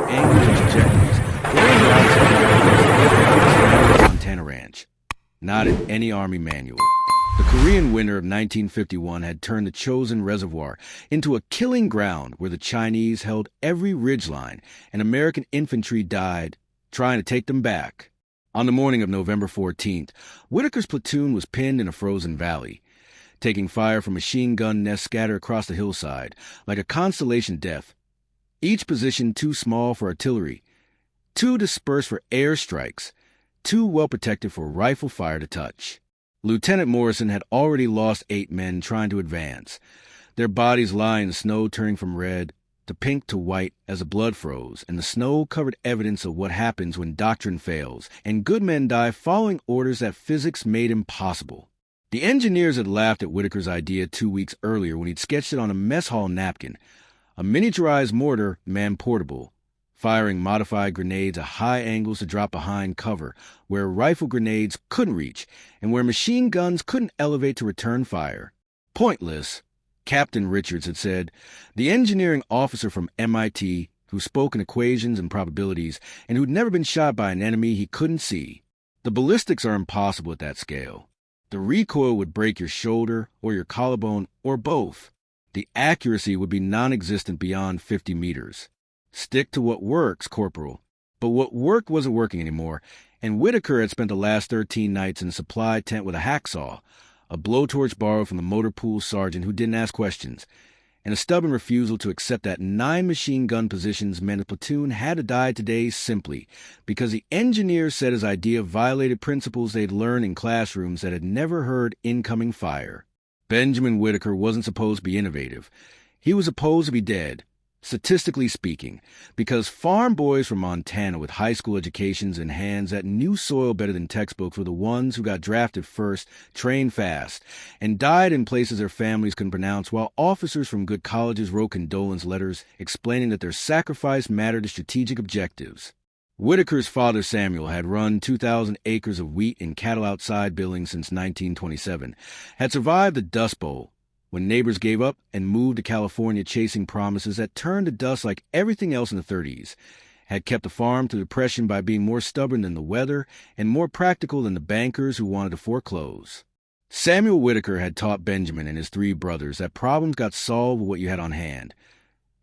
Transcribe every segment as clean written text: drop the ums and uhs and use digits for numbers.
angles and trajectories, way outside the Montana ranch. Not in any Army manual. The Korean Winter of 1951 had turned the Chosin Reservoir into a killing ground where the Chinese held every ridgeline and American infantry died trying to take them back. On the morning of November 14th, Whitaker's platoon was pinned in a frozen valley, taking fire from machine gun nests scattered across the hillside, like a constellation death. Each position too small for artillery, too dispersed for air strikes, too well protected for rifle fire to touch. Lieutenant Morrison had already lost 8 men trying to advance, their bodies lying in the snow turning from red to pink to white as the blood froze, and the snow covered evidence of what happens when doctrine fails, and good men die following orders that physics made impossible. The engineers had laughed at Whitaker's idea 2 weeks earlier when he'd sketched it on a mess hall napkin, a miniaturized mortar man-portable, firing modified grenades at high angles to drop behind cover, where rifle grenades couldn't reach, and where machine guns couldn't elevate to return fire. Pointless, Captain Richards had said, the engineering officer from MIT who spoke in equations and probabilities and who'd never been shot by an enemy he couldn't see. The ballistics are impossible at that scale. The recoil would break your shoulder or your collarbone or both. The accuracy would be non-existent beyond 50 meters. Stick to what works, Corporal. But what worked wasn't working anymore, and Whitaker had spent the last 13 nights in a supply tent with a hacksaw, a blowtorch borrowed from the motor pool sergeant who didn't ask questions, and a stubborn refusal to accept that 9 machine gun positions meant a platoon had to die today simply because the engineer said his idea violated principles they'd learned in classrooms that had never heard incoming fire. Benjamin Whitaker wasn't supposed to be innovative. He was supposed to be dead, statistically speaking, because farm boys from Montana with high school educations in hands that knew soil better than textbooks were the ones who got drafted first, trained fast, and died in places their families couldn't pronounce, while officers from good colleges wrote condolence letters explaining that their sacrifice mattered to strategic objectives. Whitaker's father Samuel had run 2,000 acres of wheat and cattle outside Billings since 1927, had survived the Dust Bowl, when neighbors gave up and moved to California chasing promises that turned to dust like everything else in the 30s, had kept the farm through the Depression by being more stubborn than the weather and more practical than the bankers who wanted to foreclose. Samuel Whitaker had taught Benjamin and his 3 brothers that problems got solved with what you had on hand,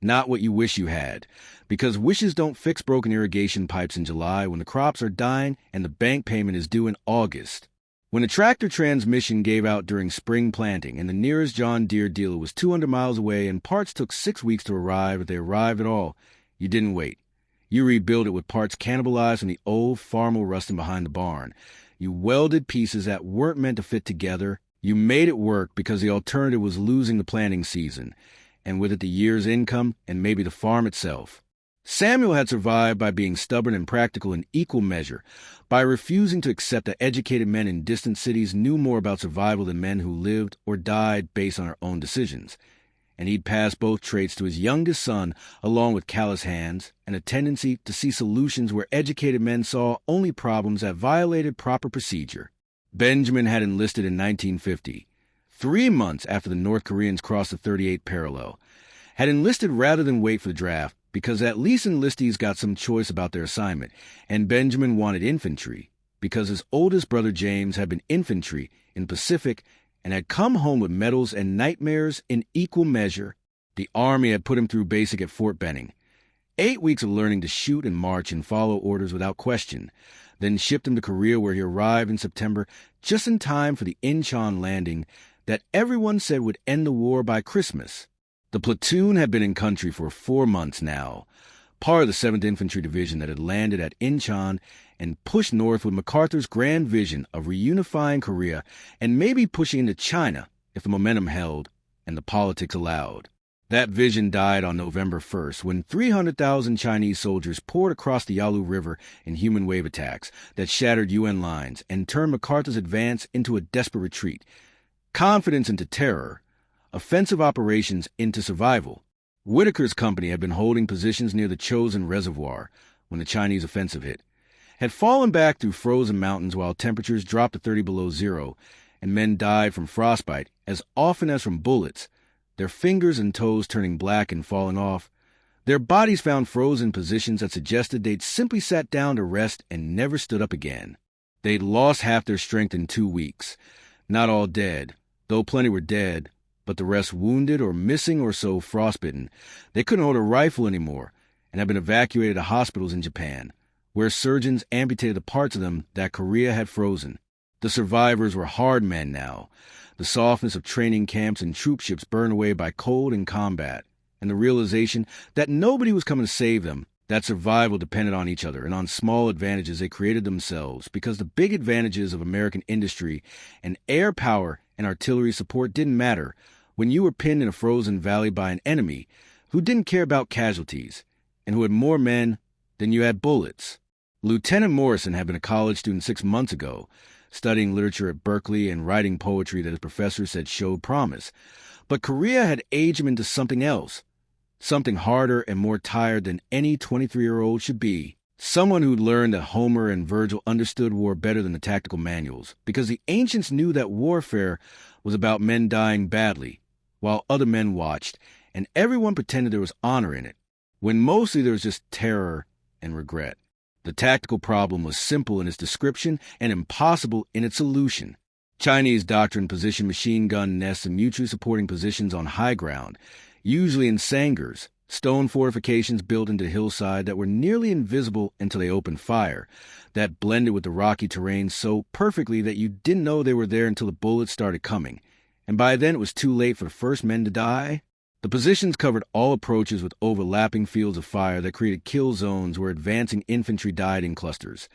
not what you wish you had, because wishes don't fix broken irrigation pipes in July when the crops are dying and the bank payment is due in August. When a tractor transmission gave out during spring planting and the nearest John Deere dealer was 200 miles away and parts took 6 weeks to arrive if they arrived at all, you didn't wait. You rebuilt it with parts cannibalized from the old farmer rusting behind the barn. You welded pieces that weren't meant to fit together. You made it work because the alternative was losing the planting season, and with it the year's income and maybe the farm itself. Samuel had survived by being stubborn and practical in equal measure, by refusing to accept that educated men in distant cities knew more about survival than men who lived or died based on their own decisions. And he'd passed both traits to his youngest son, along with callous hands and a tendency to see solutions where educated men saw only problems that violated proper procedure. Benjamin had enlisted in 1950, 3 months after the North Koreans crossed the 38th parallel, had enlisted rather than wait for the draft, because at least enlistees got some choice about their assignment, and Benjamin wanted infantry, because his oldest brother James had been infantry in the Pacific and had come home with medals and nightmares in equal measure. The Army had put him through basic at Fort Benning, 8 weeks of learning to shoot and march and follow orders without question, then shipped him to Korea where he arrived in September just in time for the Incheon landing that everyone said would end the war by Christmas. The platoon had been in country for 4 months now, part of the 7th Infantry Division that had landed at Incheon and pushed north with MacArthur's grand vision of reunifying Korea and maybe pushing into China if the momentum held and the politics allowed. That vision died on November 1st when 300,000 Chinese soldiers poured across the Yalu River in human wave attacks that shattered UN lines and turned MacArthur's advance into a desperate retreat, confidence into terror, offensive operations into survival. Whitaker's company had been holding positions near the Chosin Reservoir when the Chinese offensive hit, had fallen back through frozen mountains while temperatures dropped to 30 below zero, and men died from frostbite as often as from bullets, their fingers and toes turning black and falling off, Their bodies found frozen positions that suggested they'd simply sat down to rest and never stood up again. They'd lost half their strength in 2 weeks. Not all dead, though plenty were dead, but the rest wounded or missing or so frostbitten. They couldn't hold a rifle anymore and had been evacuated to hospitals in Japan, where surgeons amputated the parts of them that Korea had frozen. The survivors were hard men now, the softness of training camps and troop ships burned away by cold and combat, and the realization that nobody was coming to save them, that survival depended on each other and on small advantages they created themselves, because the big advantages of American industry and air power and artillery support didn't matter when you were pinned in a frozen valley by an enemy who didn't care about casualties and who had more men than you had bullets. Lieutenant Morrison had been a college student 6 months ago, studying literature at Berkeley and writing poetry that his professor said showed promise. But Korea had aged him into something else, something harder and more tired than any 23-year-old should be. Someone who'd learned that Homer and Virgil understood war better than the tactical manuals, because the ancients knew that warfare was about men dying badly, while other men watched, and everyone pretended there was honor in it, when mostly there was just terror and regret. The tactical problem was simple in its description and impossible in its solution. Chinese doctrine positioned machine gun nests in mutually supporting positions on high ground, usually in sangars, stone fortifications built into the hillside that were nearly invisible until they opened fire, that blended with the rocky terrain so perfectly that you didn't know they were there until the bullets started coming, and by then it was too late for the first men to die. The positions covered all approaches with overlapping fields of fire that created kill zones where advancing infantry died in clusters,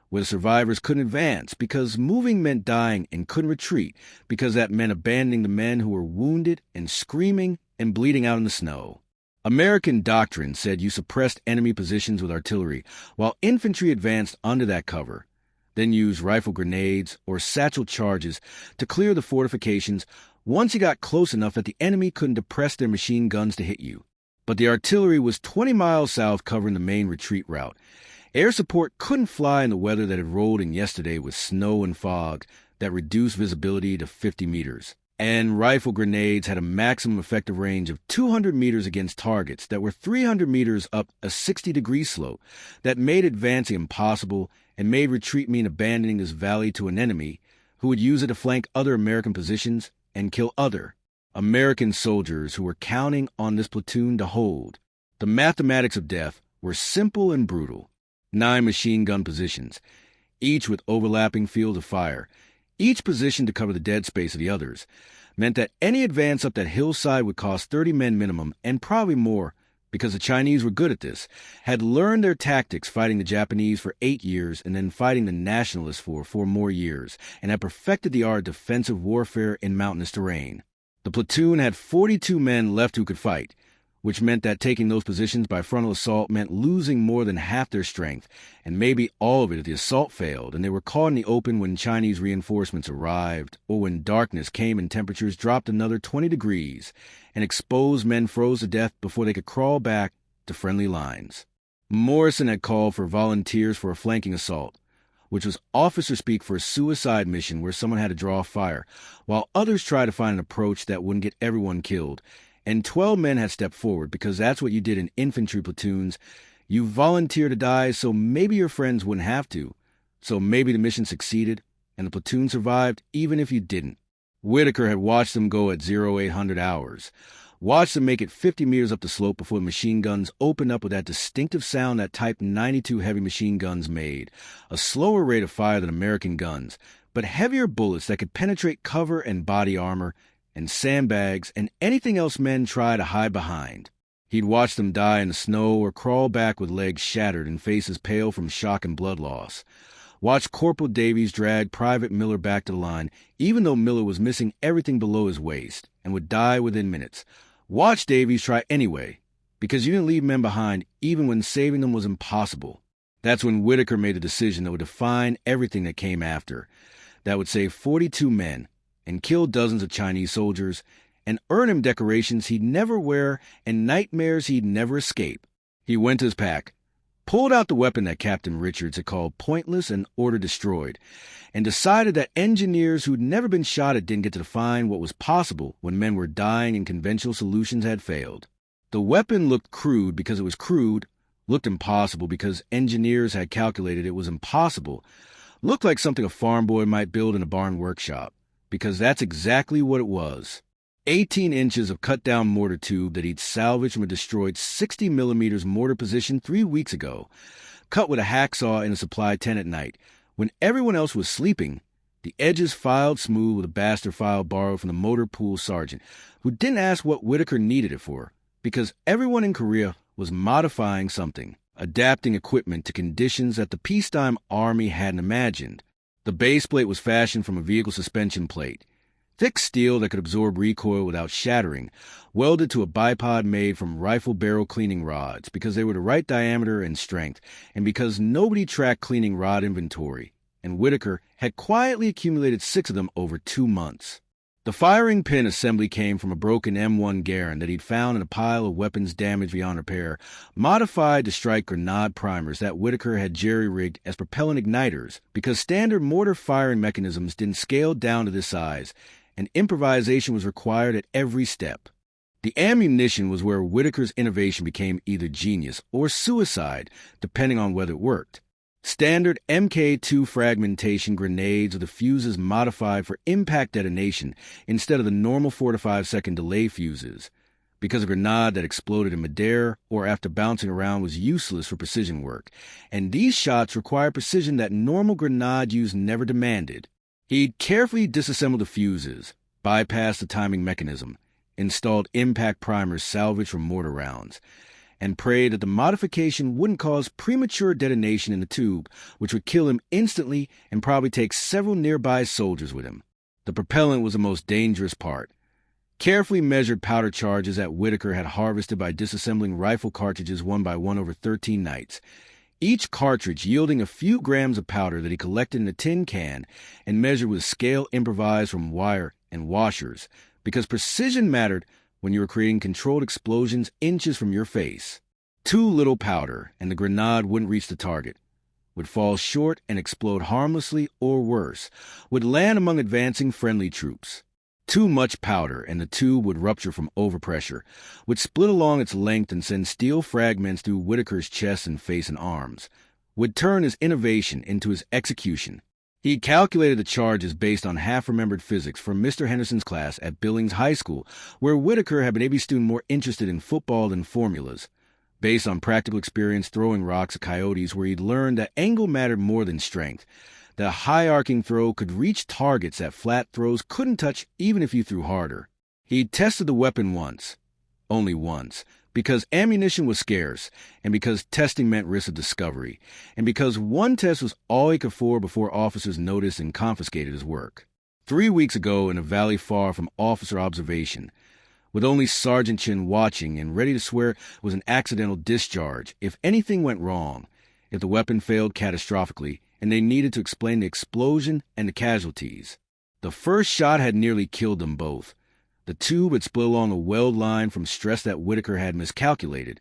where the survivors couldn't advance because moving meant dying and couldn't retreat because that meant abandoning the men who were wounded and screaming and bleeding out in the snow. American doctrine said you suppressed enemy positions with artillery while infantry advanced under that cover, then used rifle grenades or satchel charges to clear the fortifications once you got close enough that the enemy couldn't depress their machine guns to hit you. But the artillery was 20 miles south covering the main retreat route. Air support couldn't fly in the weather that had rolled in yesterday with snow and fog that reduced visibility to 50 meters. And rifle grenades had a maximum effective range of 200 meters against targets that were 300 meters up a 60-degree slope that made advancing impossible and made retreat mean abandoning this valley to an enemy who would use it to flank other American positions and kill other American soldiers who were counting on this platoon to hold. The mathematics of death were simple and brutal. 9 machine gun positions, each with overlapping fields of fire, each position to cover the dead space of the others, meant that any advance up that hillside would cost 30 men minimum, and probably more, because the Chinese were good at this, had learned their tactics fighting the Japanese for 8 years and then fighting the nationalists for 4 more years, and had perfected the art of defensive warfare in mountainous terrain. The platoon had 42 men left who could fight, which meant that taking those positions by frontal assault meant losing more than half their strength, and maybe all of it if the assault failed and they were caught in the open when Chinese reinforcements arrived, or when darkness came and temperatures dropped another 20 degrees, and exposed men froze to death before they could crawl back to friendly lines. Morrison had called for volunteers for a flanking assault, which was officer speak for a suicide mission where someone had to draw fire, while others tried to find an approach that wouldn't get everyone killed. And 12 men had stepped forward because that's what you did in infantry platoons. You volunteer to die so maybe your friends wouldn't have to. So maybe the mission succeeded and the platoon survived even if you didn't. Whitaker had watched them go at 0800 hours. Watched them make it 50 meters up the slope before the machine guns opened up with that distinctive sound that Type 92 heavy machine guns made. A slower rate of fire than American guns, but heavier bullets that could penetrate cover and body armor and sandbags and anything else men try to hide behind. He'd watched them die in the snow or crawl back with legs shattered and faces pale from shock and blood loss. Watched Corporal Davies drag Private Miller back to the line, even though Miller was missing everything below his waist and would die within minutes. Watched Davies try anyway, because you didn't leave men behind even when saving them was impossible. That's when Whitaker made a decision that would define everything that came after. That would save 42 men and kill dozens of Chinese soldiers, and earn him decorations he'd never wear and nightmares he'd never escape. He went to his pack, pulled out the weapon that Captain Richards had called pointless and ordered destroyed, and decided that engineers who'd never been shot at didn't get to define what was possible when men were dying and conventional solutions had failed. The weapon looked crude because it was crude, looked impossible because engineers had calculated it was impossible, looked like something a farm boy might build in a barn workshop, because that's exactly what it was. 18 inches of cut-down mortar tube that he'd salvaged from a destroyed 60 millimeters mortar position 3 weeks ago, cut with a hacksaw in a supply tent at night. When everyone else was sleeping, the edges filed smooth with a bastard file borrowed from the motor pool sergeant, who didn't ask what Whitaker needed it for, because everyone in Korea was modifying something, adapting equipment to conditions that the peacetime army hadn't imagined. The base plate was fashioned from a vehicle suspension plate, thick steel that could absorb recoil without shattering, welded to a bipod made from rifle barrel cleaning rods because they were the right diameter and strength, and because nobody tracked cleaning rod inventory, and Whitaker had quietly accumulated 6 of them over 2 months. The firing pin assembly came from a broken M1 Garand that he'd found in a pile of weapons damaged beyond repair, modified to strike grenade primers that Whitaker had jerry-rigged as propellant igniters because standard mortar firing mechanisms didn't scale down to this size, and improvisation was required at every step. The ammunition was where Whitaker's innovation became either genius or suicide, depending on whether it worked. Standard Mk2 fragmentation grenades are the fuses modified for impact detonation instead of the normal 4 to 5 second delay fuses, because a grenade that exploded in midair or after bouncing around was useless for precision work, and these shots require precision that normal grenade use never demanded. He'd carefully disassembled the fuses, bypassed the timing mechanism, installed impact primers salvaged from mortar rounds, and prayed that the modification wouldn't cause premature detonation in the tube, which would kill him instantly and probably take several nearby soldiers with him. The propellant was the most dangerous part. Carefully measured powder charges that Whitaker had harvested by disassembling rifle cartridges one by one over 13 nights, each cartridge yielding a few grams of powder that he collected in a tin can and measured with scale improvised from wire and washers, because precision mattered when you were creating controlled explosions inches from your face. Too little powder, and the grenade wouldn't reach the target, would fall short and explode harmlessly, or worse, would land among advancing friendly troops. Too much powder, and the tube would rupture from overpressure, would split along its length and send steel fragments through Whitaker's chest and face and arms, would turn his innovation into his execution. He calculated the charges based on half-remembered physics from Mr. Henderson's class at Billings High School, where Whitaker had been a student more interested in football than formulas, based on practical experience throwing rocks at coyotes, where he'd learned that angle mattered more than strength, that a high-arcing throw could reach targets that flat throws couldn't touch even if you threw harder. He'd tested the weapon once, only once, because ammunition was scarce, and because testing meant risk of discovery, and because one test was all he could afford before officers noticed and confiscated his work. 3 weeks ago, in a valley far from officer observation, with only Sergeant Chin watching and ready to swear it was an accidental discharge if anything went wrong, if the weapon failed catastrophically, and they needed to explain the explosion and the casualties. The first shot had nearly killed them both. The tube had split along a weld line from stress that Whitaker had miscalculated,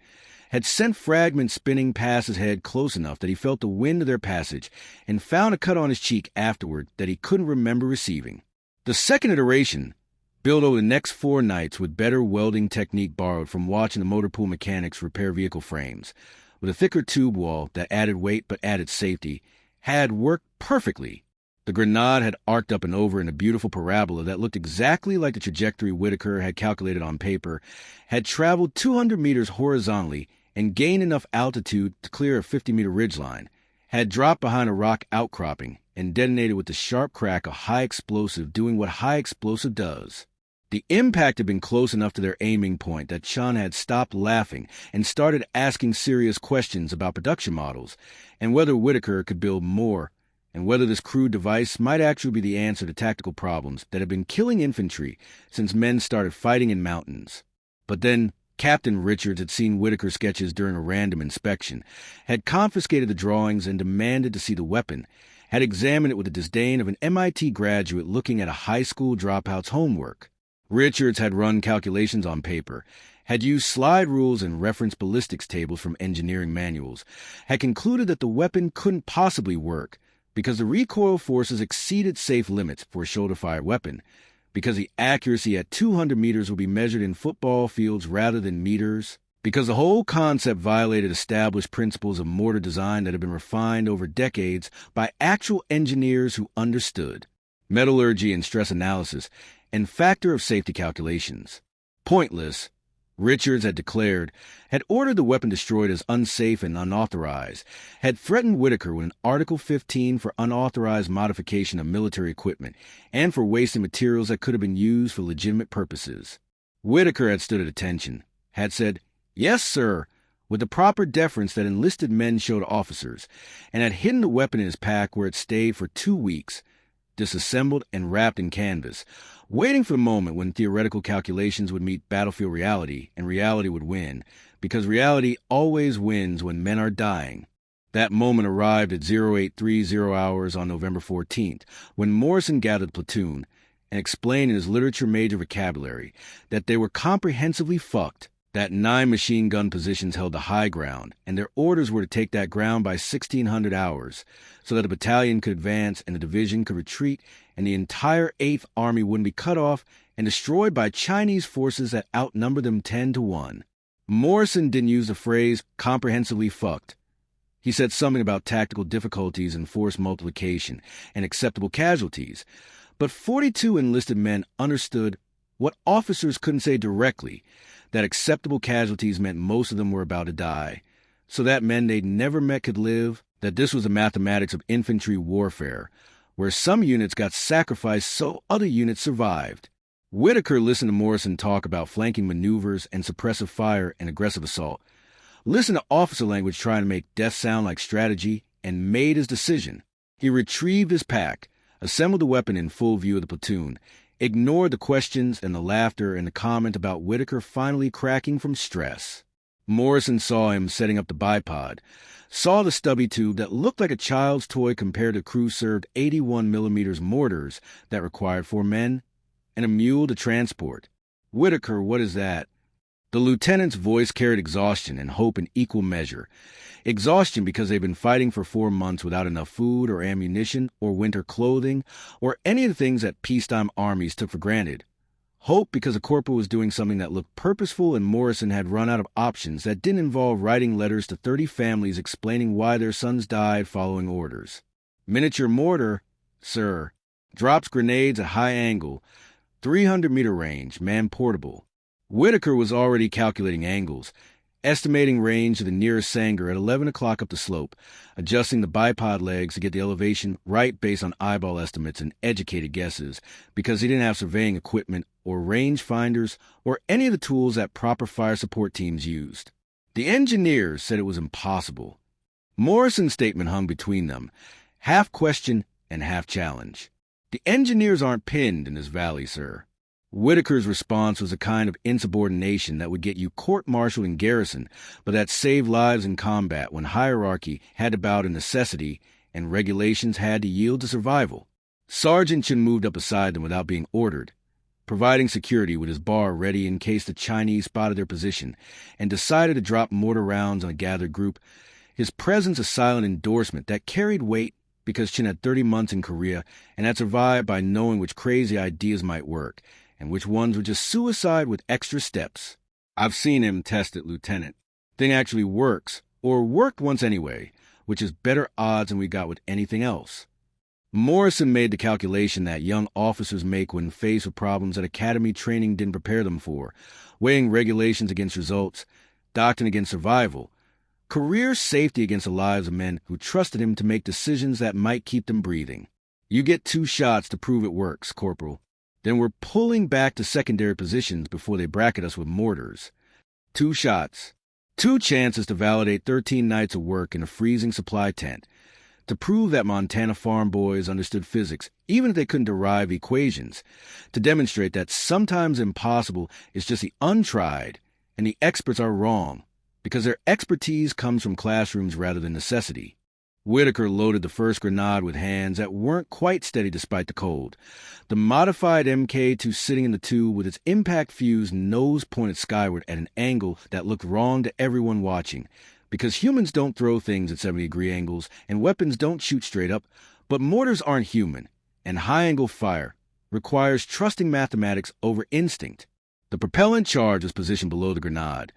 had sent fragments spinning past his head close enough that he felt the wind of their passage, and found a cut on his cheek afterward that he couldn't remember receiving. The second iteration, built over the next 4 nights with better welding technique borrowed from watching the motor pool mechanics repair vehicle frames, with a thicker tube wall that added weight but added safety, had worked perfectly. The grenade had arced up and over in a beautiful parabola that looked exactly like the trajectory Whitaker had calculated on paper, had traveled 200 meters horizontally and gained enough altitude to clear a 50-meter ridgeline, had dropped behind a rock outcropping and detonated with the sharp crack of high explosive doing what high explosive does. The impact had been close enough to their aiming point that Chun had stopped laughing and started asking serious questions about production models and whether Whitaker could build more, and whether this crude device might actually be the answer to tactical problems that had been killing infantry since men started fighting in mountains. But then Captain Richards had seen Whitaker's sketches during a random inspection, had confiscated the drawings and demanded to see the weapon, had examined it with the disdain of an MIT graduate looking at a high school dropout's homework. Richards had run calculations on paper, had used slide rules and referenced ballistics tables from engineering manuals, had concluded that the weapon couldn't possibly work because the recoil forces exceeded safe limits for a shoulder-fired weapon, Because the accuracy at 200 meters will be measured in football fields rather than meters. Because the whole concept violated established principles of mortar design that have been refined over decades by actual engineers who understood metallurgy and stress analysis and factor of safety calculations. Pointless, Richards had declared, had ordered the weapon destroyed as unsafe and unauthorized, had threatened Whitaker with an Article 15 for unauthorized modification of military equipment and for wasting materials that could have been used for legitimate purposes. Whitaker had stood at attention, had said, "Yes, sir," with the proper deference that enlisted men show to officers, and had hidden the weapon in his pack where it stayed for 2 weeks, disassembled and wrapped in canvas, waiting for the moment when theoretical calculations would meet battlefield reality and reality would win, because reality always wins when men are dying. That moment arrived at 0830 hours on November 14th, when Morrison gathered the platoon and explained in his literature major vocabulary that they were comprehensively fucked, that 9 machine gun positions held the high ground, and their orders were to take that ground by 1600 hours, so that a battalion could advance and a division could retreat, and the entire 8th Army wouldn't be cut off and destroyed by Chinese forces that outnumbered them 10-1. Morrison didn't use the phrase comprehensively fucked. He said something about tactical difficulties and force multiplication and acceptable casualties, but 42 enlisted men understood what officers couldn't say directly, that acceptable casualties meant most of them were about to die, so that men they'd never met could live, that this was the mathematics of infantry warfare, where some units got sacrificed so other units survived. Whitaker listened to Morrison talk about flanking maneuvers and suppressive fire and aggressive assault, listened to officer language trying to make death sound like strategy, and made his decision. He retrieved his pack, assembled the weapon in full view of the platoon, ignored the questions and the laughter and the comment about Whitaker finally cracking from stress. Morrison saw him setting up the bipod, saw the stubby tube that looked like a child's toy compared to crew-served 81mm mortars that required 4 men, and a mule to transport. "Whitaker, what is that?" The lieutenant's voice carried exhaustion and hope in equal measure. Exhaustion because they'd been fighting for 4 months without enough food or ammunition or winter clothing or any of the things that peacetime armies took for granted. Hope because the corporal was doing something that looked purposeful and Morrison had run out of options that didn't involve writing letters to 30 families explaining why their sons died following orders. "Miniature mortar, sir. Drops grenades at high angle, 300-meter range, man-portable." Whitaker was already calculating angles, estimating range to the nearest Sanger at 11 o'clock up the slope, adjusting the bipod legs to get the elevation right based on eyeball estimates and educated guesses, because he didn't have surveying equipment or range finders or any of the tools that proper fire support teams used. The engineers said it was impossible. Morrison's statement hung between them, half question and half challenge. "The engineers aren't pinned in this valley, sir." Whitaker's response was a kind of insubordination that would get you court-martialed in garrison, but that saved lives in combat when hierarchy had to bow to necessity and regulations had to yield to survival. Sergeant Chen moved up beside them without being ordered, providing security with his bar ready in case the Chinese spotted their position and decided to drop mortar rounds on a gathered group, his presence a silent endorsement that carried weight because Chen had 30 months in Korea and had survived by knowing which crazy ideas might work and which ones were just suicide with extra steps. "I've seen him test it, Lieutenant. Thing actually works, or worked once anyway, which is better odds than we got with anything else." Morrison made the calculation that young officers make when faced with problems that academy training didn't prepare them for, weighing regulations against results, doctrine against survival, career safety against the lives of men who trusted him to make decisions that might keep them breathing. "You get 2 shots to prove it works, Corporal. Then we're pulling back to secondary positions before they bracket us with mortars. 2 shots. 2 chances to validate 13 nights of work in a freezing supply tent, to prove that Montana farm boys understood physics, even if they couldn't derive equations, to demonstrate that sometimes impossible is just the untried, and the experts are wrong, because their expertise comes from classrooms rather than necessity." Whitaker loaded the first grenade with hands that weren't quite steady despite the cold. The modified Mk2 sitting in the tube with its impact fuse nose pointed skyward at an angle that looked wrong to everyone watching, because humans don't throw things at 70-degree angles and weapons don't shoot straight up, but mortars aren't human, and high-angle fire, requires trusting mathematics over instinct. The propellant charge was positioned below the grenade,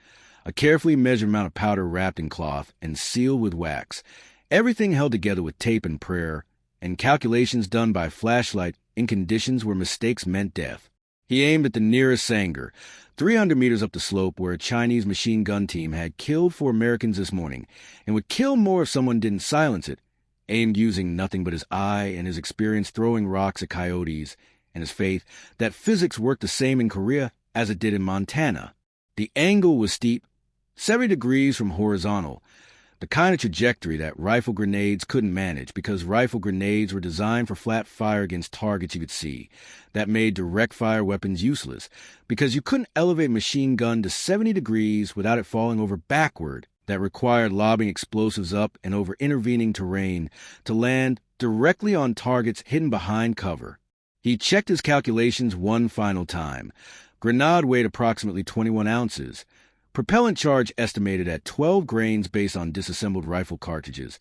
a carefully measured amount of powder wrapped in cloth and sealed with wax, everything held together with tape and prayer, and calculations done by flashlight in conditions where mistakes meant death. He aimed at the nearest Sanger, 300 meters up the slope where a Chinese machine gun team had killed 4 Americans this morning, and would kill more if someone didn't silence it, aimed using nothing but his eye and his experience throwing rocks at coyotes, and his faith that physics worked the same in Korea as it did in Montana. The angle was steep, 70 degrees from horizontal, the kind of trajectory that rifle grenades couldn't manage because rifle grenades were designed for flat fire against targets you could see. That made direct fire weapons useless because you couldn't elevate a machine gun to 70 degrees without it falling over backward. That required lobbing explosives up and over intervening terrain to land directly on targets hidden behind cover. He checked his calculations one final time. Grenade weighed approximately 21 ounces. Propellant charge estimated at 12 grains based on disassembled rifle cartridges.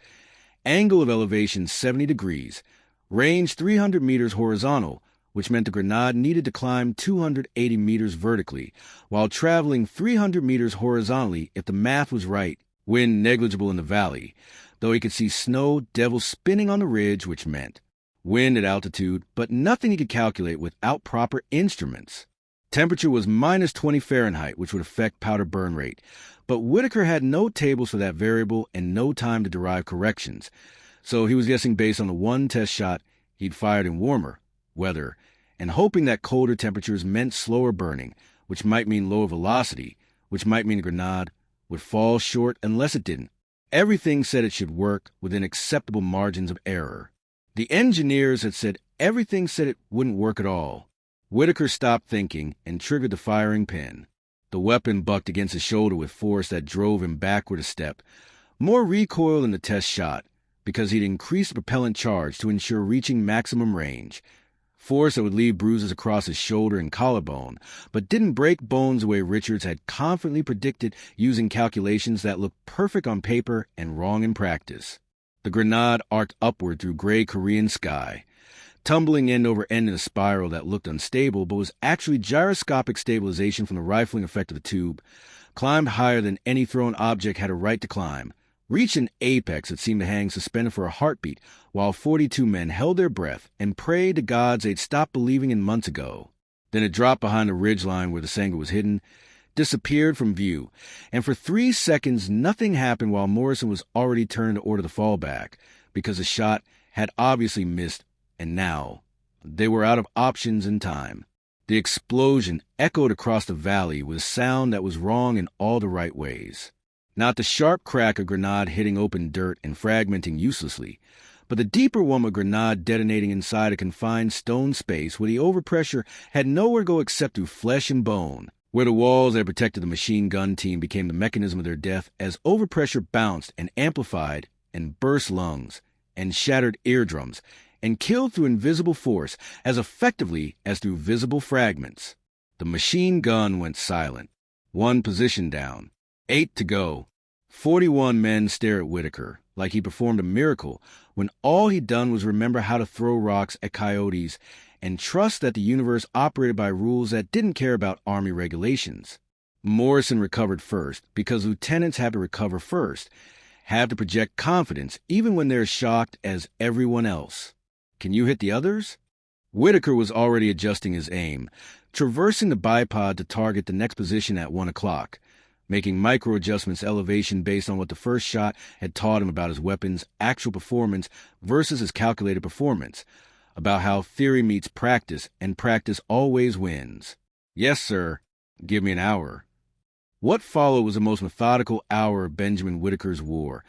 Angle of elevation 70 degrees. Range 300 meters horizontal, which meant the grenade needed to climb 280 meters vertically, while traveling 300 meters horizontally if the math was right. Wind negligible in the valley, though he could see snow devils spinning on the ridge, which meant wind at altitude, but nothing he could calculate without proper instruments. Temperature was minus 20 Fahrenheit, which would affect powder burn rate, but Whitaker had no tables for that variable and no time to derive corrections, so he was guessing based on the one test shot he'd fired in warmer weather, and hoping that colder temperatures meant slower burning, which might mean lower velocity, which might mean the grenade would fall short unless it didn't. Everything said it should work within acceptable margins of error. The engineers had said everything said it wouldn't work at all. Whitaker stopped thinking and triggered the firing pin. The weapon bucked against his shoulder with force that drove him backward a step. More recoil than the test shot, because he'd increased the propellant charge to ensure reaching maximum range. Force that would leave bruises across his shoulder and collarbone, but didn't break bones the way Richards had confidently predicted using calculations that looked perfect on paper and wrong in practice. The grenade arced upward through gray Korean sky, tumbling end over end in a spiral that looked unstable but was actually gyroscopic stabilization from the rifling effect of the tube, climbed higher than any thrown object had a right to climb, reached an apex that seemed to hang suspended for a heartbeat while 42 men held their breath and prayed to gods they'd stopped believing in months ago. Then it dropped behind the ridgeline where the Sanger was hidden, disappeared from view, and for 3 seconds nothing happened while Morrison was already turned to order the fallback, because the shot had obviously missed, and now they were out of options and time. The explosion echoed across the valley with a sound that was wrong in all the right ways. Not the sharp crack of grenade hitting open dirt and fragmenting uselessly, but the deeper one of grenade detonating inside a confined stone space where the overpressure had nowhere to go except through flesh and bone, where the walls that protected the machine gun team became the mechanism of their death as overpressure bounced and amplified and burst lungs and shattered eardrums and killed through invisible force as effectively as through visible fragments. The machine gun went silent. 1 position down. 8 to go. 41 men stare at Whitaker like he performed a miracle when all he'd done was remember how to throw rocks at coyotes and trust that the universe operated by rules that didn't care about Army regulations. Morrison recovered first because lieutenants have to recover first, have to project confidence even when they're as shocked as everyone else. Can you hit the others? Whitaker was already adjusting his aim, traversing the bipod to target the next position at 1 o'clock, making micro-adjustments elevation based on what the first shot had taught him about his weapon's actual performance versus his calculated performance, about how theory meets practice and practice always wins. Yes, sir. Give me an hour. What followed was the most methodical hour of Benjamin Whitaker's war,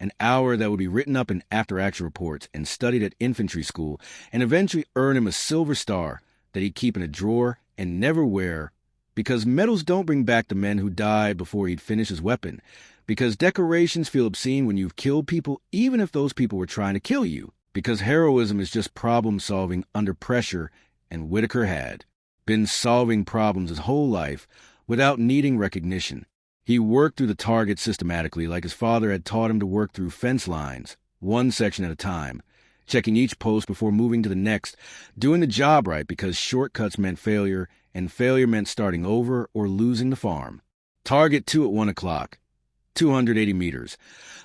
an hour that would be written up in after-action reports and studied at infantry school and eventually earn him a silver star that he'd keep in a drawer and never wear, because medals don't bring back the men who died before he'd finished his weapon, because decorations feel obscene when you've killed people even if those people were trying to kill you, because heroism is just problem-solving under pressure, and Whitaker had been solving problems his whole life without needing recognition. He worked through the target systematically like his father had taught him to work through fence lines, one section at a time, checking each post before moving to the next, doing the job right because shortcuts meant failure, and failure meant starting over or losing the farm. Target 2 at 1 o'clock, 280 meters.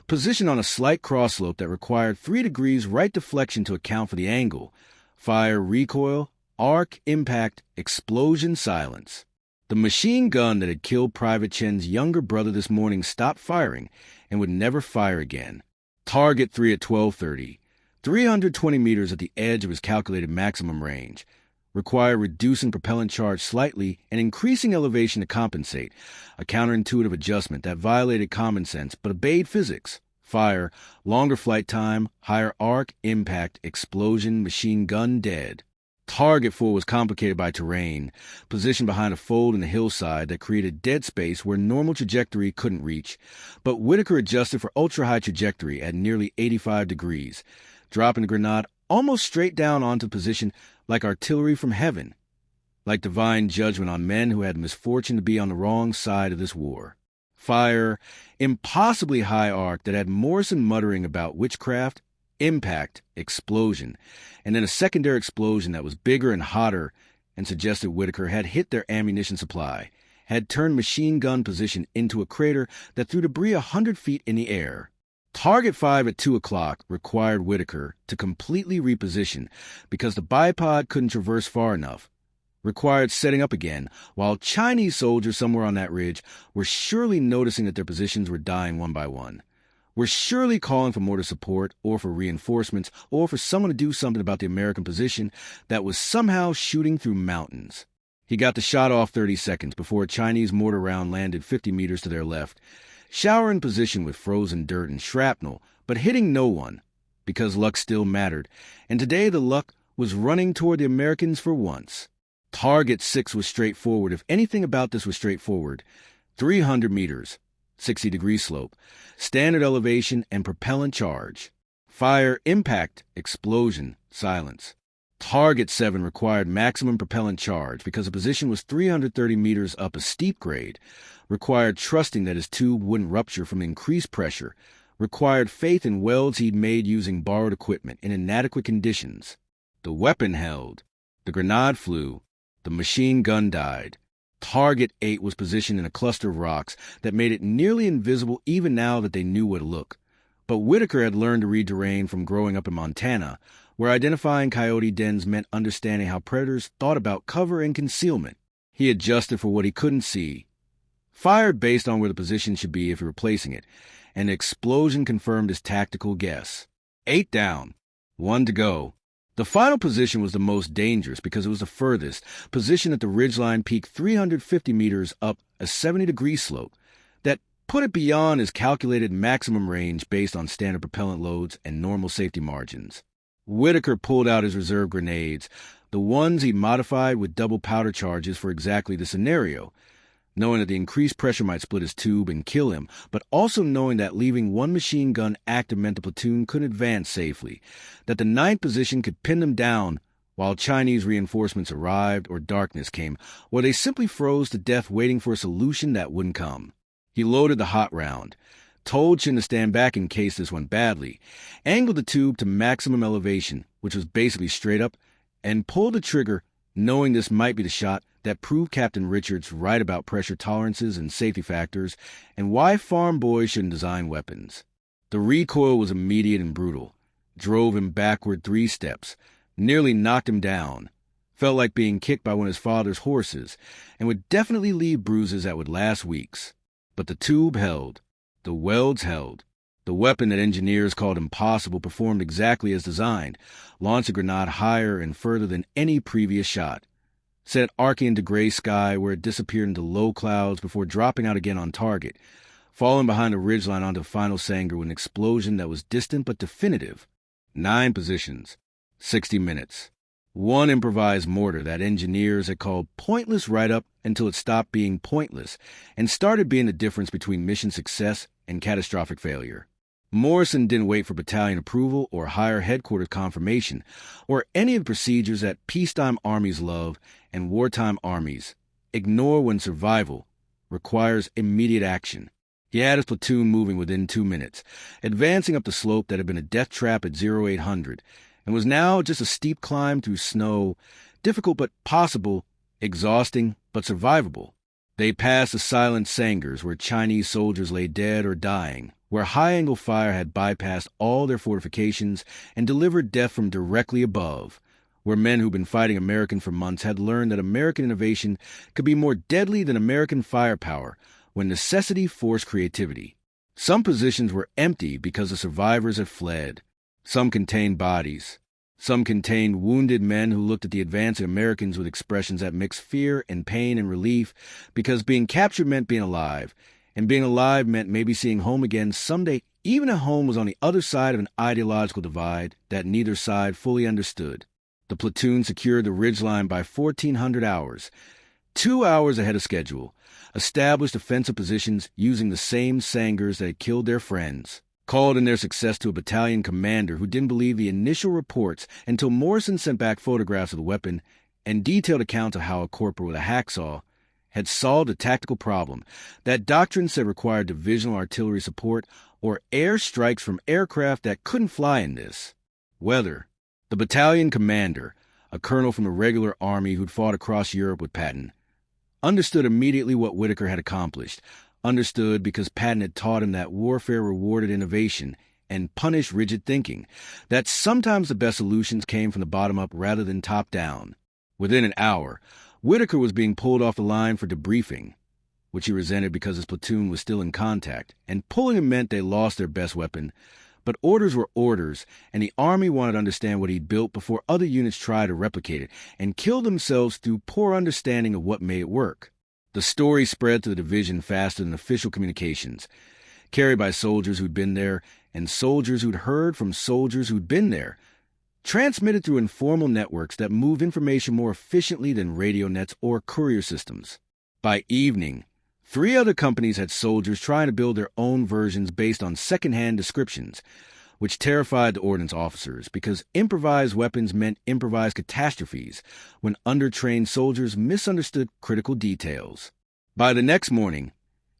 Position on a slight cross slope that required 3 degrees right deflection to account for the angle. Fire, recoil, arc, impact, explosion, silence. The machine gun that had killed Private Chen's younger brother this morning stopped firing and would never fire again. Target 3 at 12:30, 320 meters at the edge of his calculated maximum range. Require reducing propellant charge slightly and increasing elevation to compensate, a counterintuitive adjustment that violated common sense but obeyed physics. Fire, longer flight time, higher arc, impact, explosion, machine gun, dead. Target 4 was complicated by terrain, positioned behind a fold in the hillside that created dead space where normal trajectory couldn't reach, but Whitaker adjusted for ultra-high trajectory at nearly 85 degrees, dropping the grenade almost straight down onto position like artillery from heaven, like divine judgment on men who had misfortune to be on the wrong side of this war. Fire, impossibly high arc that had Morrison muttering about witchcraft, impact, explosion, and then a secondary explosion that was bigger and hotter and suggested Whitaker had hit their ammunition supply, had turned machine gun position into a crater that threw debris 100 feet in the air. Target 5 at 2 o'clock required Whitaker to completely reposition because the bipod couldn't traverse far enough. Required setting up again, while Chinese soldiers somewhere on that ridge were surely noticing that their positions were dying one by one. Were surely calling for mortar support or for reinforcements or for someone to do something about the American position that was somehow shooting through mountains. He got the shot off 30 seconds before a Chinese mortar round landed 50 meters to their left, showering position with frozen dirt and shrapnel, but hitting no one, because luck still mattered, and today the luck was running toward the Americans for once. Target 6 was straightforward, if anything about this was straightforward. 300 meters, 60-degree slope, standard elevation and propellant charge. Fire, impact, explosion, silence. Target 7 required maximum propellant charge because the position was 330 meters up a steep grade, required trusting that his tube wouldn't rupture from increased pressure, required faith in welds he'd made using borrowed equipment in inadequate conditions. The weapon held. The grenade flew. The machine gun died. Target 8 was positioned in a cluster of rocks that made it nearly invisible even now that they knew where to look. But Whitaker had learned to read terrain from growing up in Montana, where identifying coyote dens meant understanding how predators thought about cover and concealment. He adjusted for what he couldn't see. Fired based on where the position should be if he were placing it, and the explosion confirmed his tactical guess. 8 down, 1 to go. The final position was the most dangerous because it was the furthest, positioned at the ridgeline peak 350 meters up a 70-degree slope that put it beyond his calculated maximum range based on standard propellant loads and normal safety margins. Whitaker pulled out his reserve grenades, the ones he modified with double powder charges for exactly the scenario, knowing that the increased pressure might split his tube and kill him, but also knowing that leaving one machine gun active meant the platoon couldn't advance safely, that the 9th position could pin them down while Chinese reinforcements arrived or darkness came, or they simply froze to death waiting for a solution that wouldn't come. He loaded the hot round, told Chen to stand back in case this went badly, angled the tube to maximum elevation, which was basically straight up, and pulled the trigger, knowing this might be the shot that proved Captain Richards right about pressure tolerances and safety factors and why farm boys shouldn't design weapons. The recoil was immediate and brutal, drove him backward 3 steps, nearly knocked him down, felt like being kicked by one of his father's horses, and would definitely leave bruises that would last weeks. But the tube held. The welds held. The weapon that engineers called impossible performed exactly as designed, launched a grenade higher and further than any previous shot, set arcing into gray sky where it disappeared into low clouds before dropping out again on target, falling behind a ridgeline onto the final Sanger with an explosion that was distant but definitive. 9 positions, 60 minutes. 1 improvised mortar that engineers had called pointless right up until it stopped being pointless and started being the difference between mission success and catastrophic failure. Morrison didn't wait for battalion approval or higher headquarters confirmation or any of the procedures that peacetime armies love and wartime armies ignore when survival requires immediate action. He had his platoon moving within 2 minutes, advancing up the slope that had been a death trap at 0800, and was now just a steep climb through snow, difficult but possible, exhausting but survivable. They passed the silent sangars where Chinese soldiers lay dead or dying, where high-angle fire had bypassed all their fortifications and delivered death from directly above, where men who'd been fighting American for months had learned that American innovation could be more deadly than American firepower when necessity forced creativity. Some positions were empty because the survivors had fled. Some contained bodies. Some contained wounded men who looked at the advancing Americans with expressions that mixed fear and pain and relief, because being captured meant being alive, and being alive meant maybe seeing home again someday, even if home was on the other side of an ideological divide that neither side fully understood. The platoon secured the ridgeline by 1400 hours, 2 hours ahead of schedule, established offensive positions using the same sangars that had killed their friends, called in their success to a battalion commander who didn't believe the initial reports until Morrison sent back photographs of the weapon and detailed accounts of how a corporal with a hacksaw had solved a tactical problem that doctrine said required divisional artillery support or air strikes from aircraft that couldn't fly in this weather. The battalion commander, a colonel from the regular army who'd fought across Europe with Patton, understood immediately what Whitaker had accomplished, understood because Patton had taught him that warfare rewarded innovation and punished rigid thinking, that sometimes the best solutions came from the bottom up rather than top down. Within an hour, Whitaker was being pulled off the line for debriefing, which he resented because his platoon was still in contact, and pulling him meant they lost their best weapon. But orders were orders, and the Army wanted to understand what he'd built before other units tried to replicate it and kill themselves through poor understanding of what made it work. The story spread to the division faster than official communications, carried by soldiers who'd been there and soldiers who'd heard from soldiers who'd been there, transmitted through informal networks that moved information more efficiently than radio nets or courier systems. By evening, 3 other companies had soldiers trying to build their own versions based on second-hand descriptions, which terrified the ordnance officers because improvised weapons meant improvised catastrophes when undertrained soldiers misunderstood critical details. By the next morning,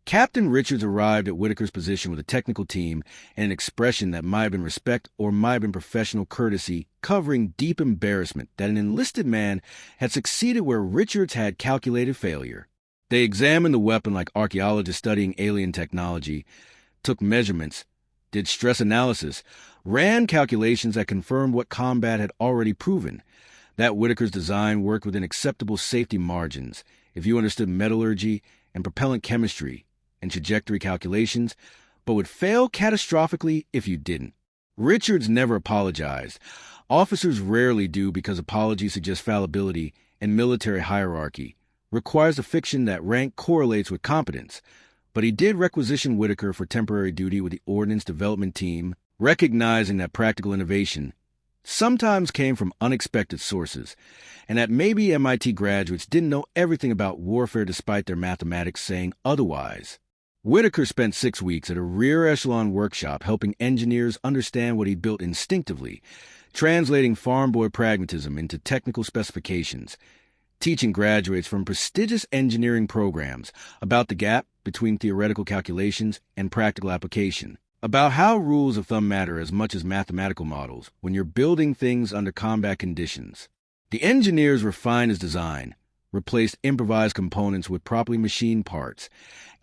Captain Richards arrived at Whitaker's position with a technical team and an expression that might have been respect or might have been professional courtesy, covering deep embarrassment that an enlisted man had succeeded where Richards had calculated failure. They examined the weapon like archaeologists studying alien technology, took measurements, did stress analysis, ran calculations that confirmed what combat had already proven, that Whitaker's design worked within acceptable safety margins if you understood metallurgy and propellant chemistry and trajectory calculations, but would fail catastrophically if you didn't. Richards never apologized. Officers rarely do because apology suggests fallibility and military hierarchy requires a fiction that rank correlates with competence, but he did requisition Whitaker for temporary duty with the Ordnance Development Team, recognizing that practical innovation sometimes came from unexpected sources, and that maybe MIT graduates didn't know everything about warfare despite their mathematics saying otherwise. Whitaker spent 6 weeks at a rear-echelon workshop helping engineers understand what he'd built instinctively, translating farm boy pragmatism into technical specifications, teaching graduates from prestigious engineering programs about the gap between theoretical calculations and practical application, about how rules of thumb matter as much as mathematical models when you're building things under combat conditions. The engineers refined his design, replaced improvised components with properly machined parts,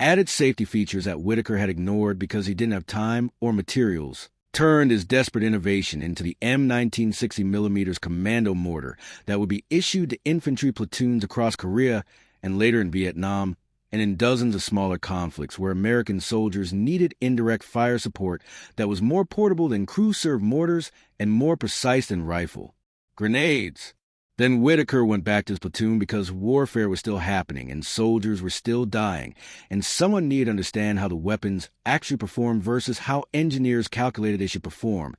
added safety features that Whitaker had ignored because he didn't have time or materials, turned his desperate innovation into the M1960mm commando mortar that would be issued to infantry platoons across Korea and later in Vietnam and in dozens of smaller conflicts where American soldiers needed indirect fire support that was more portable than crew-served mortars and more precise than rifle. Grenades. Then Whitaker went back to his platoon because warfare was still happening and soldiers were still dying, and someone needed to understand how the weapons actually performed versus how engineers calculated they should perform,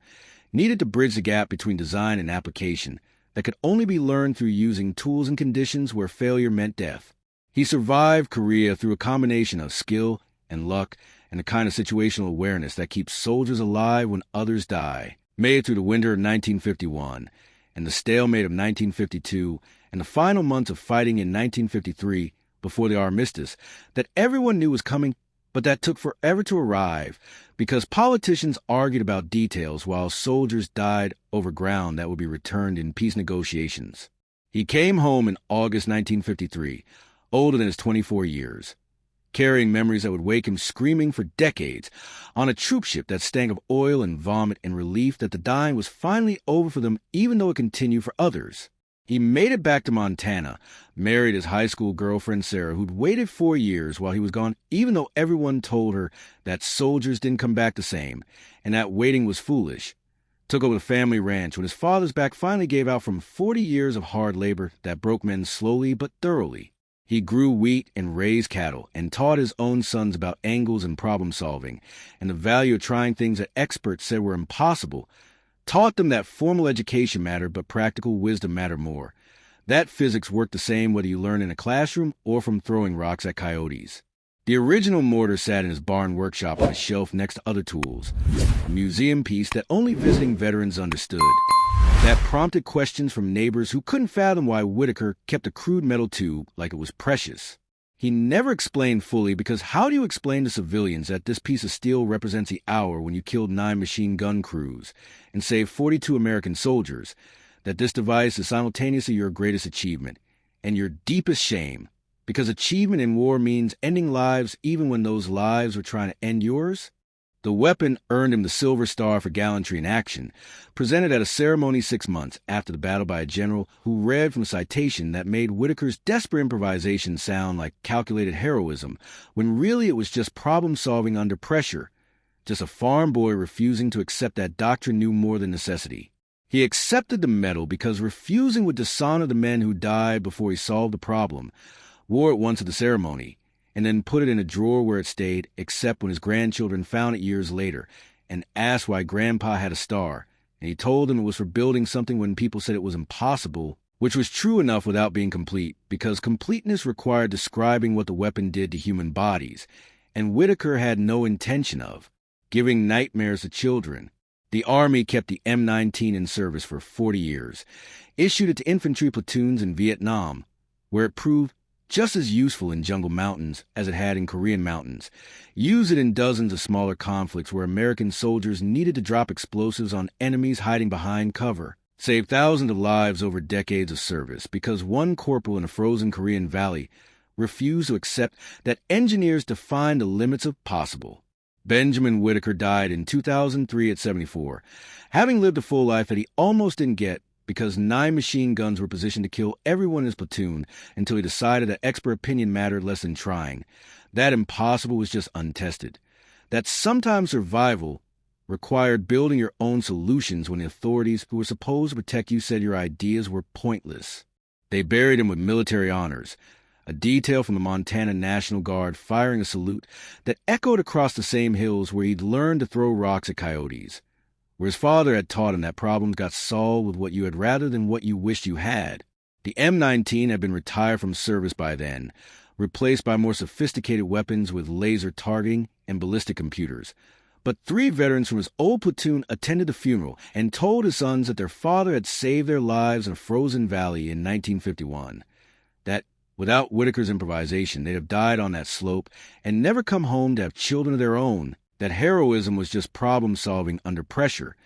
needed to bridge the gap between design and application that could only be learned through using tools and conditions where failure meant death. He survived Korea through a combination of skill and luck and the kind of situational awareness that keeps soldiers alive when others die. Made through the winter of 1951, and the stalemate of 1952, and the final months of fighting in 1953, before the armistice, that everyone knew was coming But that took forever to arrive because politicians argued about details while soldiers died over ground that would be returned in peace negotiations. He came home in August 1953, older than his 24 years, carrying memories that would wake him screaming for decades, on a troop ship that stank of oil and vomit in relief that the dying was finally over for them even though it continued for others. He made it back to Montana, married his high school girlfriend Sarah, who'd waited 4 years while he was gone, even though everyone told her that soldiers didn't come back the same, and that waiting was foolish. Took over the family ranch when his father's back finally gave out from 40 years of hard labor that broke men slowly but thoroughly. He grew wheat and raised cattle and taught his own sons about angles and problem solving and the value of trying things that experts said were impossible. Taught them that formal education mattered, but practical wisdom mattered more. That physics worked the same whether you learn in a classroom or from throwing rocks at coyotes. The original mortar sat in his barn workshop on a shelf next to other tools, a museum piece that only visiting veterans understood. That prompted questions from neighbors who couldn't fathom why Whitaker kept a crude metal tube like it was precious. He never explained fully because how do you explain to civilians that this piece of steel represents the hour when you killed 9 machine gun crews and saved 42 American soldiers, that this device is simultaneously your greatest achievement and your deepest shame, because achievement in war means ending lives even when those lives were trying to end yours? The weapon earned him the Silver Star for gallantry in action, presented at a ceremony 6 months after the battle by a general who read from a citation that made Whitaker's desperate improvisation sound like calculated heroism, when really it was just problem-solving under pressure, just a farm boy refusing to accept that doctrine knew more than necessity. He accepted the medal because refusing would dishonor the men who died before he solved the problem, wore it once at the ceremony, and then put it in a drawer where it stayed, except when his grandchildren found it years later and asked why Grandpa had a star, and he told them it was for building something when people said it was impossible, which was true enough without being complete, because completeness required describing what the weapon did to human bodies, and Whitaker had no intention of, giving nightmares to children. The Army kept the M19 in service for 40 years, issued it to infantry platoons in Vietnam, where it proved just as useful in jungle mountains as it had in Korean mountains. Used it in dozens of smaller conflicts where American soldiers needed to drop explosives on enemies hiding behind cover. Saved thousands of lives over decades of service because one corporal in a frozen Korean valley refused to accept that engineers define the limits of possible. Benjamin Whitaker died in 2003 at 74, having lived a full life that he almost didn't get because 9 machine guns were positioned to kill everyone in his platoon until he decided that expert opinion mattered less than trying. That impossible was just untested. That sometimes survival required building your own solutions when the authorities who were supposed to protect you said your ideas were pointless. They buried him with military honors, a detail from the Montana National Guard firing a salute that echoed across the same hills where he'd learned to throw rocks at coyotes, where his father had taught him that problems got solved with what you had rather than what you wished you had. The M19 had been retired from service by then, replaced by more sophisticated weapons with laser targeting and ballistic computers. But 3 veterans from his old platoon attended the funeral and told his sons that their father had saved their lives in a frozen valley in 1951, that without Whitaker's improvisation, they'd have died on that slope and never come home to have children of their own, that heroism was just problem-solving under pressure,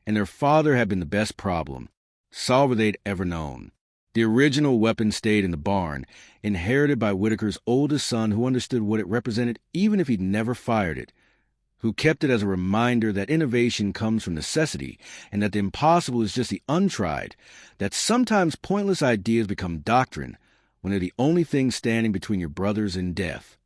and their father had been the best problem solver they'd ever known. The original weapon stayed in the barn, inherited by Whitaker's oldest son who understood what it represented even if he'd never fired it, who kept it as a reminder that innovation comes from necessity and that the impossible is just the untried, that sometimes pointless ideas become doctrine when they're the only thing standing between your brothers and death.